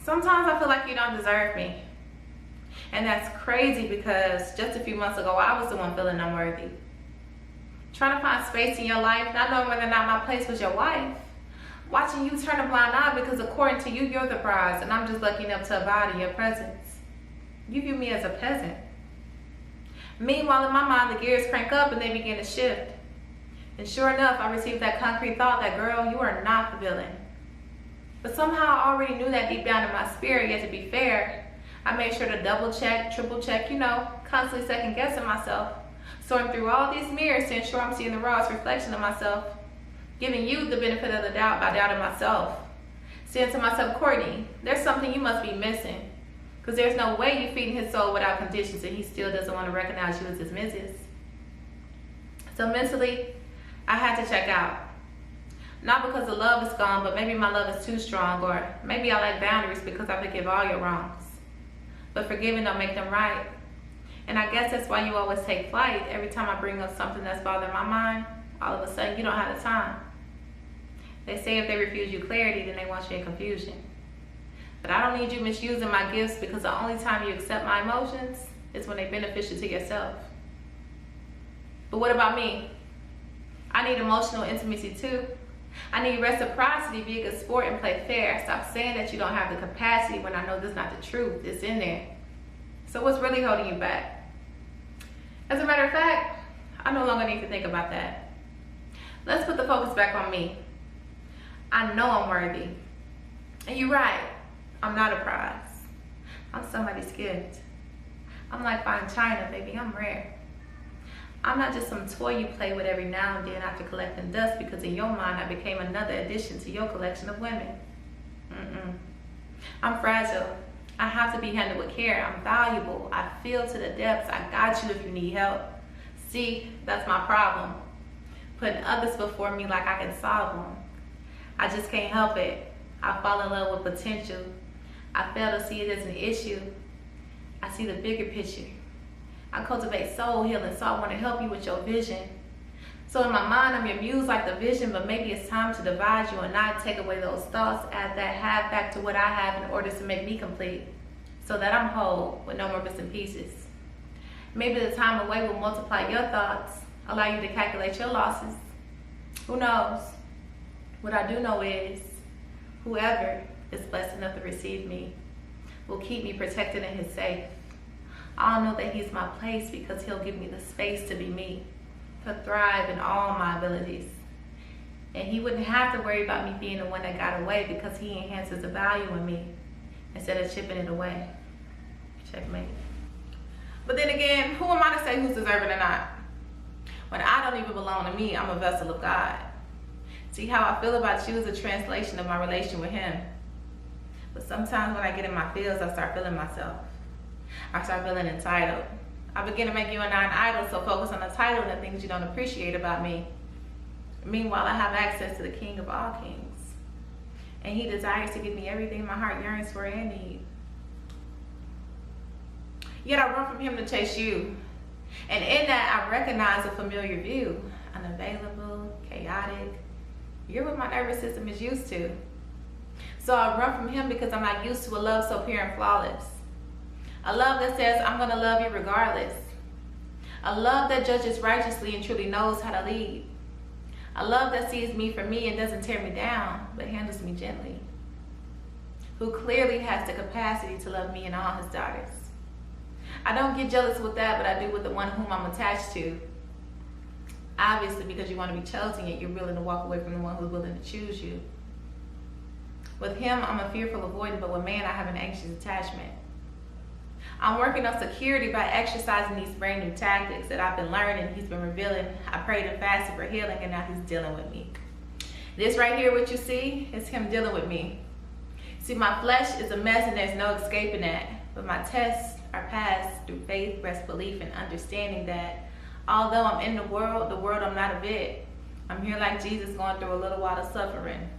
Sometimes I feel like you don't deserve me. And that's crazy because just a few months ago, I was the one feeling unworthy. Trying to find space in your life, not knowing whether or not my place was your wife. Watching you turn a blind eye because according to you, you're the prize, and I'm just lucky enough to abide in your presence. You view me as a peasant. Meanwhile, in my mind, the gears crank up and they begin to shift. And sure enough, I received that concrete thought that, girl, you are not the villain. But somehow I already knew that deep down in my spirit, yet to be fair, I made sure to double check, triple check, constantly second guessing myself. Sorting through all these mirrors to ensure I'm seeing the rawest reflection of myself. Giving you the benefit of the doubt by doubting myself. Saying to myself, Courtney, there's something you must be missing. Because there's no way you're feeding his soul without conditions and he still doesn't want to recognize you as his missus. So mentally, I had to check out. Not because the love is gone, but maybe my love is too strong, or maybe I lack boundaries because I forgive all your wrongs. But forgiving don't make them right. And I guess that's why you always take flight. Every time I bring up something that's bothering my mind, all of a sudden you don't have the time. They say if they refuse you clarity, then they want you in confusion. But I don't need you misusing my gifts because the only time you accept my emotions is when they're beneficial to yourself. But what about me? I need emotional intimacy too. I need reciprocity, be a good sport and play fair. Stop saying that you don't have the capacity when I know this is not the truth. It's in there. So what's really holding you back? As a matter of fact, I no longer need to think about that. Let's put the focus back on me. I know I'm worthy. And you're right, I'm not a prize. I'm somebody's gift. I'm like fine china, baby, I'm rare. I'm not just some toy you play with every now and then after collecting dust because in your mind I became another addition to your collection of women. I'm fragile. I have to be handled with care. I'm valuable. I feel to the depths. I got you if you need help. See, that's my problem. Putting others before me like I can solve them. I just can't help it. I fall in love with potential. I fail to see it as an issue. I see the bigger picture. I cultivate soul healing, so I want to help you with your vision. So in my mind, I'm your muse like the vision, but maybe it's time to divide you and not take away those thoughts, add that half back to what I have in order to make me complete, so that I'm whole with no more missing pieces. Maybe the time away will multiply your thoughts, allow you to calculate your losses. Who knows? What I do know is, whoever is blessed enough to receive me will keep me protected in his safe. I'll know that he's my place because he'll give me the space to be me, to thrive in all my abilities. And he wouldn't have to worry about me being the one that got away because he enhances the value in me instead of chipping it away. Checkmate. But then again, who am I to say who's deserving or not? When I don't even belong to me, I'm a vessel of God. See, how I feel about you is a translation of my relation with him. But sometimes when I get in my feels, I start feeling myself. I start feeling entitled. I begin to make you a non-idol, so focus on the title and the things you don't appreciate about me. Meanwhile, I have access to the King of all kings. And he desires to give me everything my heart yearns for and needs. Yet I run from him to chase you. And in that, I recognize a familiar view. Unavailable, chaotic. You're what my nervous system is used to. So I run from him because I'm not used to a love so pure and flawless. A love that says, I'm going to love you regardless. A love that judges righteously and truly knows how to lead. A love that sees me for me and doesn't tear me down, but handles me gently. Who clearly has the capacity to love me and all his daughters. I don't get jealous with that, but I do with the one whom I'm attached to. Obviously, because you want to be chosen, yet you're willing to walk away from the one who's willing to choose you. With him, I'm a fearful avoidant, but with man, I have an anxious attachment. I'm working on security by exercising these brand new tactics that I've been learning. He's been revealing. I prayed and fasted for healing, and now he's dealing with me. This right here, what you see, is him dealing with me. See, my flesh is a mess, and there's no escaping that. But my tests are passed through faith, rest, belief, and understanding that although I'm in the world I'm not of it. I'm here like Jesus going through a little while of suffering.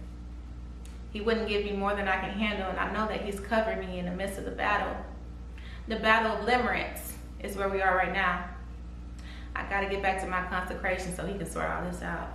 He wouldn't give me more than I can handle, and I know that he's covering me in the midst of the battle. The battle of Limerence is where we are right now. I got to get back to my consecration so he can sort all this out.